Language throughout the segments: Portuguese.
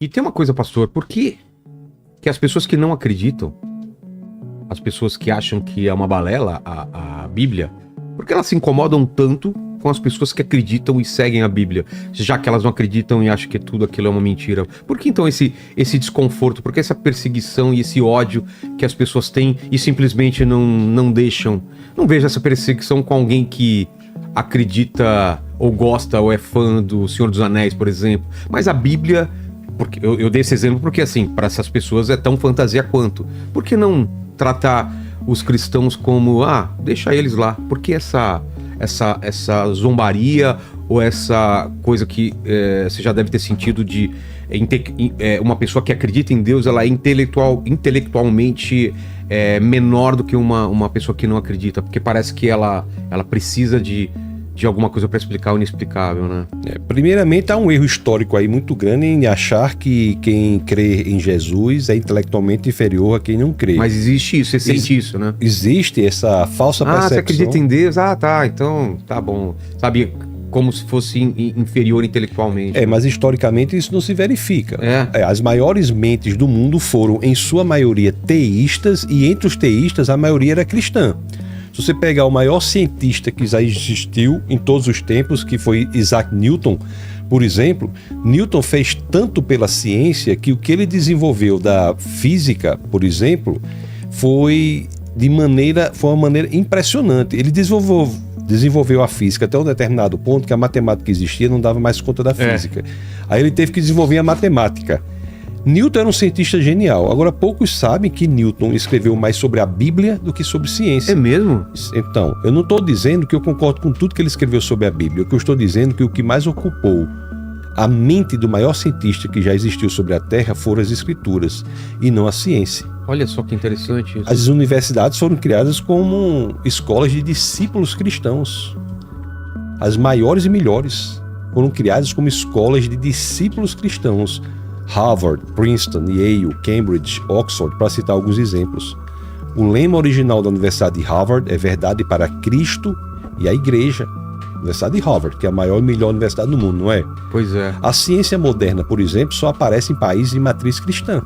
E tem uma coisa, pastor, por que as pessoas que não acreditam, as pessoas que acham que é uma balela a Bíblia, por que elas se incomodam tanto com as pessoas que acreditam e seguem a Bíblia, já que elas não acreditam e acham que tudo aquilo é uma mentira? Por que então esse desconforto? Por que essa perseguição e esse ódio que as pessoas têm e simplesmente não deixam? Não vejo essa perseguição com alguém que acredita ou gosta ou é fã do Senhor dos Anéis, por exemplo. Mas a Bíblia, porque eu dei esse exemplo porque assim, para essas pessoas é tão fantasia quanto. Por que não tratar os cristãos como, deixa eles lá? Por que essa zombaria ou essa coisa que você já deve ter sentido de uma pessoa que acredita em Deus, ela é intelectualmente menor do que uma pessoa que não acredita, porque parece que ela precisa de alguma coisa para explicar o inexplicável, né? Primeiramente, há um erro histórico aí muito grande em achar que quem crê em Jesus é intelectualmente inferior a quem não crê. Mas existe isso, você sente isso, né? Existe essa falsa percepção. Você acredita em Deus? Tá, então tá bom. Sabe, como se fosse inferior intelectualmente. Mas historicamente isso não se verifica. As maiores mentes do mundo foram, em sua maioria, teístas, e entre os teístas a maioria era cristã. Se você pegar o maior cientista que já existiu em todos os tempos, que foi Isaac Newton, por exemplo, Newton fez tanto pela ciência que o que ele desenvolveu da física, por exemplo, foi uma maneira impressionante. Ele desenvolveu a física até um determinado ponto que a matemática que existia não dava mais conta da física. Aí ele teve que desenvolver a matemática. Newton era um cientista genial. Agora, poucos sabem que Newton escreveu mais sobre a Bíblia do que sobre ciência. É mesmo? Então, eu não estou dizendo que eu concordo com tudo que ele escreveu sobre a Bíblia. O que eu estou dizendo é que o que mais ocupou a mente do maior cientista que já existiu sobre a Terra foram as escrituras, e não a ciência. Olha só que interessante isso. As universidades foram criadas como escolas de discípulos cristãos. As maiores e melhores foram criadas como escolas de discípulos cristãos. Harvard, Princeton, Yale, Cambridge, Oxford, para citar alguns exemplos. O lema original da Universidade de Harvard é verdade para Cristo e a Igreja. Universidade de Harvard, que é a maior e melhor universidade do mundo, não é? Pois é. A ciência moderna, por exemplo, só aparece em países de matriz cristã.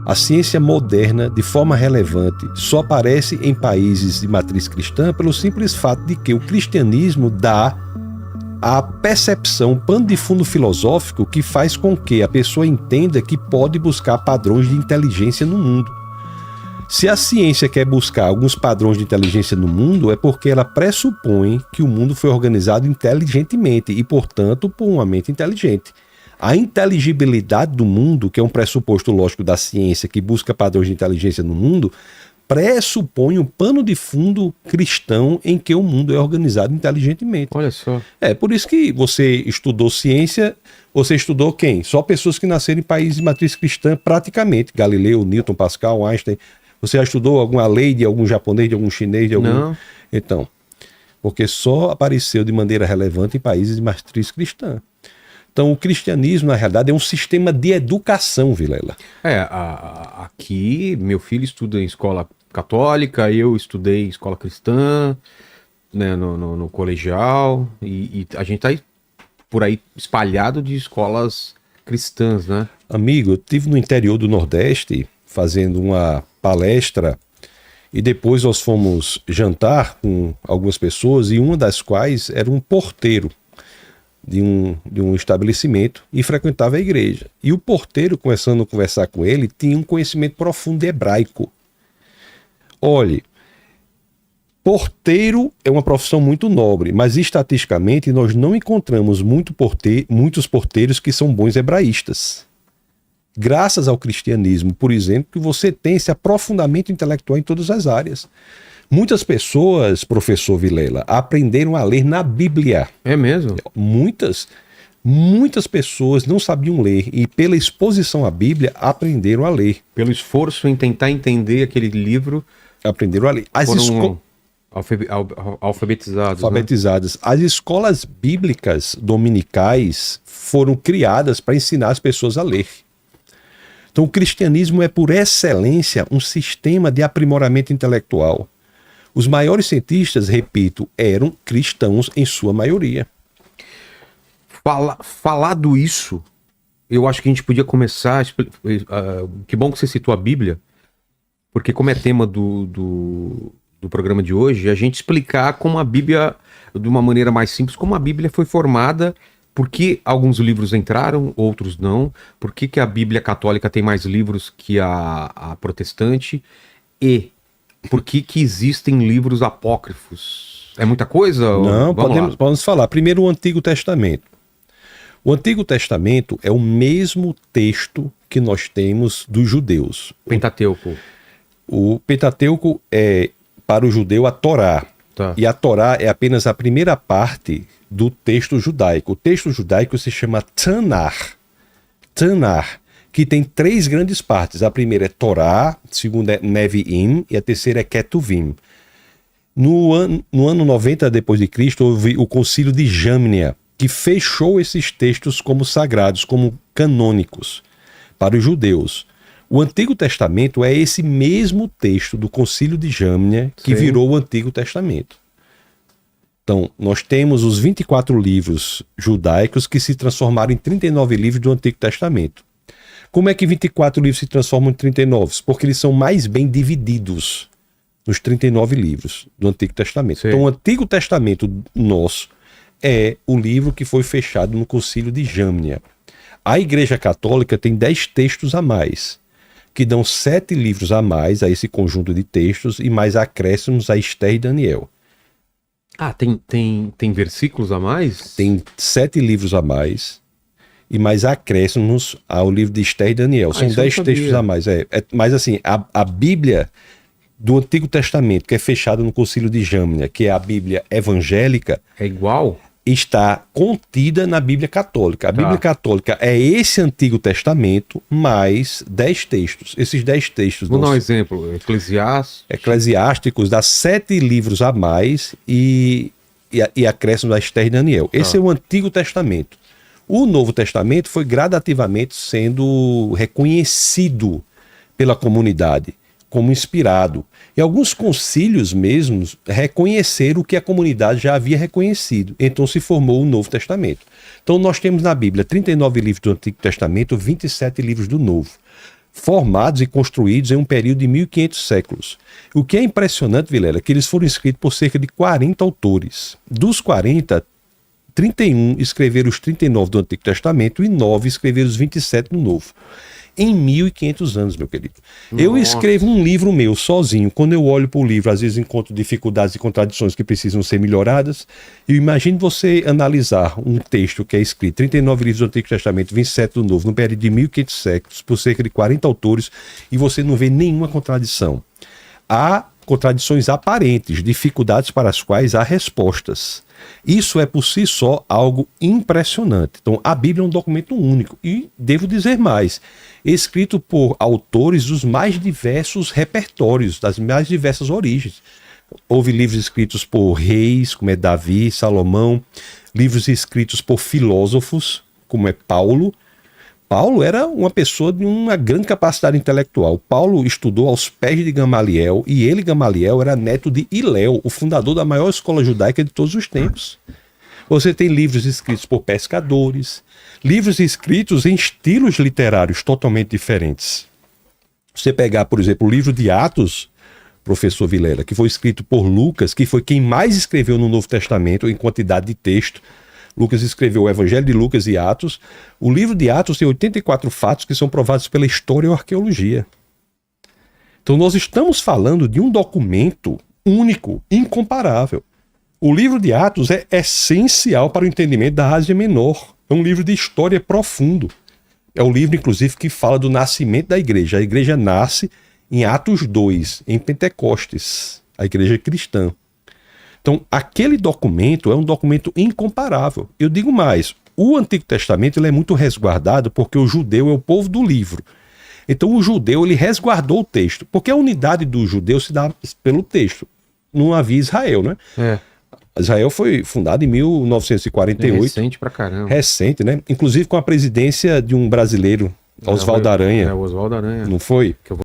A ciência moderna, de forma relevante, só aparece em países de matriz cristã pelo simples fato de que o cristianismo dá a percepção, pano de fundo filosófico que faz com que a pessoa entenda que pode buscar padrões de inteligência no mundo. Se a ciência quer buscar alguns padrões de inteligência no mundo, é porque ela pressupõe que o mundo foi organizado inteligentemente e, portanto, por uma mente inteligente. A inteligibilidade do mundo, que é um pressuposto lógico da ciência que busca padrões de inteligência no mundo, pressupõe um pano de fundo cristão em que o mundo é organizado inteligentemente. Olha só. Por isso que você estudou ciência, você estudou quem? Só pessoas que nasceram em países de matriz cristã praticamente. Galileu, Newton, Pascal, Einstein. Você já estudou alguma lei de algum japonês, de algum chinês, de algum... Não. Então, porque só apareceu de maneira relevante em países de matriz cristã. Então, o cristianismo, na realidade, é um sistema de educação, Vilela. Aqui, meu filho estuda em escola católica, eu estudei em escola cristã, né, no colegial, e a gente tá por aí espalhado de escolas cristãs, né? Amigo, eu estive no interior do Nordeste fazendo uma palestra e depois nós fomos jantar com algumas pessoas e uma das quais era um porteiro de um estabelecimento e frequentava a igreja. E o porteiro, começando a conversar com ele, tinha um conhecimento profundo de hebraico. Olhe, porteiro é uma profissão muito nobre, mas estatisticamente nós não encontramos muitos porteiros que são bons hebraístas. Graças ao cristianismo, por exemplo, que você tem esse aprofundamento intelectual em todas as áreas. Muitas pessoas, professor Vilela, aprenderam a ler na Bíblia. É mesmo? Muitas pessoas não sabiam ler e pela exposição à Bíblia aprenderam a ler. Pelo esforço em tentar entender aquele livro, aprenderam a ler. Alfabetizadas. Né? As escolas bíblicas dominicais foram criadas para ensinar as pessoas a ler. Então o cristianismo é por excelência um sistema de aprimoramento intelectual. Os maiores cientistas, repito, eram cristãos em sua maioria. Falado isso, eu acho que a gente podia começar... que bom que você citou a Bíblia, porque como é tema do programa de hoje, a gente explicar como a Bíblia, de uma maneira mais simples, como a Bíblia foi formada, por que alguns livros entraram, outros não, por que a Bíblia católica tem mais livros que a protestante, e por que existem livros apócrifos. É muita coisa? Não, podemos falar. Primeiro, o Antigo Testamento. O Antigo Testamento é o mesmo texto que nós temos dos judeus. Pentateuco. O Pentateuco é, para o judeu, a Torá. Tá. E a Torá é apenas a primeira parte do texto judaico. O texto judaico se chama Tanar. Tanar, que tem 3 grandes partes. A primeira é Torá, a segunda é Nevi'im e a terceira é Ketuvim. No ano 90 depois de Cristo, houve o Concílio de Jâmnia, que fechou esses textos como sagrados, como canônicos para os judeus. O Antigo Testamento é esse mesmo texto do Concílio de Jâmnia que virou o Antigo Testamento. Então, nós temos os 24 livros judaicos que se transformaram em 39 livros do Antigo Testamento. Como é que 24 livros se transformam em 39? Porque eles são mais bem divididos nos 39 livros do Antigo Testamento. Sim. Então, o Antigo Testamento nosso é o livro que foi fechado no Concílio de Jâmnia. A Igreja Católica tem 10 textos a mais, que dão 7 livros a mais a esse conjunto de textos e mais acréscimos a Esther e Daniel. Ah, tem versículos a mais? Tem 7 livros a mais e mais acréscimos ao livro de Esther e Daniel. São 10 textos a mais. Mas assim, a Bíblia do Antigo Testamento, que é fechada no Concílio de Jâmnia, que é a Bíblia evangélica... É igual? Está contida na Bíblia Católica. A Bíblia Católica é esse Antigo Testamento mais 10 textos. Esses 10 textos... Vou dar um exemplo. Eclesiásticos dá 7 livros a mais e acréscimos a Esther e Daniel. Esse é o Antigo Testamento. O Novo Testamento foi gradativamente sendo reconhecido pela comunidade como inspirado. E alguns concílios mesmos reconheceram o que a comunidade já havia reconhecido. Então se formou o Novo Testamento. Então nós temos na Bíblia 39 livros do Antigo Testamento, 27 livros do Novo, formados e construídos em um período de 1500 séculos. O que é impressionante, Vilela, é que eles foram escritos por cerca de 40 autores. Dos 40, 31 escreveram os 39 do Antigo Testamento e 9 escreveram os 27 do Novo. Em 1500 anos, meu querido. Nossa. Eu escrevo um livro meu sozinho. Quando eu olho para o livro, às vezes encontro dificuldades e contradições que precisam ser melhoradas. Eu imagino você analisar um texto que é escrito, 39 livros do Antigo Testamento, 27 do Novo, num período de 1500 séculos, por cerca de 40 autores, e você não vê nenhuma contradição. Há contradições aparentes, dificuldades para as quais há respostas. Isso é por si só algo impressionante. Então, a Bíblia é um documento único e, devo dizer mais, escrito por autores dos mais diversos repertórios, das mais diversas origens. Houve livros escritos por reis, como é Davi, Salomão, livros escritos por filósofos, como é Paulo. Paulo era uma pessoa de uma grande capacidade intelectual. Paulo estudou aos pés de Gamaliel e ele, Gamaliel, era neto de Hilel, o fundador da maior escola judaica de todos os tempos. Você tem livros escritos por pescadores, livros escritos em estilos literários totalmente diferentes. Você pegar, por exemplo, o livro de Atos, professor Vilela, que foi escrito por Lucas, que foi quem mais escreveu no Novo Testamento em quantidade de texto. Lucas escreveu o Evangelho de Lucas e Atos. O livro de Atos tem 84 fatos que são provados pela história ou arqueologia. Então nós estamos falando de um documento único, incomparável. O livro de Atos é essencial para o entendimento da Ásia Menor. É um livro de história profundo. É o livro, inclusive, que fala do nascimento da igreja. A igreja nasce em Atos 2, em Pentecostes, a igreja cristã. Então, aquele documento é um documento incomparável. Eu digo mais, o Antigo Testamento ele é muito resguardado porque o judeu é o povo do livro. Então, o judeu ele resguardou o texto, porque a unidade do judeu se dá pelo texto. Não havia Israel, né? Israel foi fundado em 1948. Recente pra caramba. Recente, né? Inclusive com a presidência de um brasileiro, Oswaldo Aranha. O Oswaldo Aranha. Não foi? Que eu